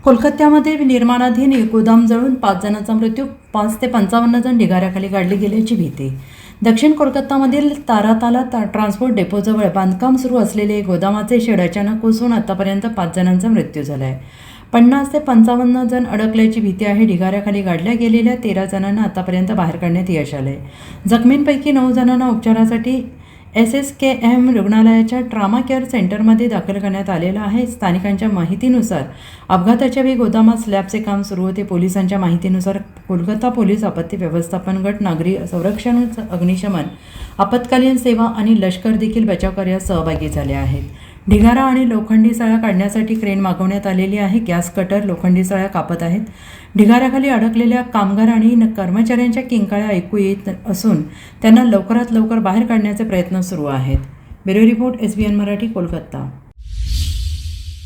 कोलकात्यामध्ये निर्माणाधीन एक गोदाम जळून 5 जणांचा मृत्यू, 5 ते 55 जण ढिगाऱ्याखाली गाडली गेल्याची भीती. दक्षिण कोलकातामधील ताराताला ट्रान्सपोर्ट डेपोजवळ बांधकाम सुरू असलेले एक गोदामाचे शेड अचानक कोसळून आतापर्यंत 5 जणांचा मृत्यू झाला आहे. 50 ते 55 जण अडकल्याची भीती आहे. ढिगाऱ्याखाली गाडल्या गेलेल्या 13 जणांना आतापर्यंत बाहेर काढण्यात यश आले. जखमींपैकी 9 जणांना उपचारासाठी SSKM रुग्णालयाच्या ट्रामा केअर सेंटरमध्ये दाखल करण्यात आलेलं आहे. स्थानिकांच्या माहितीनुसार अपघाताच्या वेळी गोदामात स्लॅबचे काम सुरू होते. पोलिसांच्या माहितीनुसार कोलकाता पोलीस आपत्ती व्यवस्थापन गट, नागरी संरक्षण, अग्निशमन, आपत्कालीन सेवा आणि लष्कर देखील बचावकार्यात सहभागी झाले आहेत. ढिगारा आणि लोखंडी सळ्या काढण्यासाठी क्रेन मागवण्यात आलेली आहे. गॅस कटर लोखंडी सळ्या कापत आहेत. ढिगाऱ्याखाली अडकलेल्या कामगार आणि कर्मचाऱ्यांच्या किंकाळ्या ऐकू येत असून त्यांना लवकरात लवकर बाहेर काढण्याचे प्रयत्न सुरू आहेत. Bureau report, SBN Marathi, Kolkata.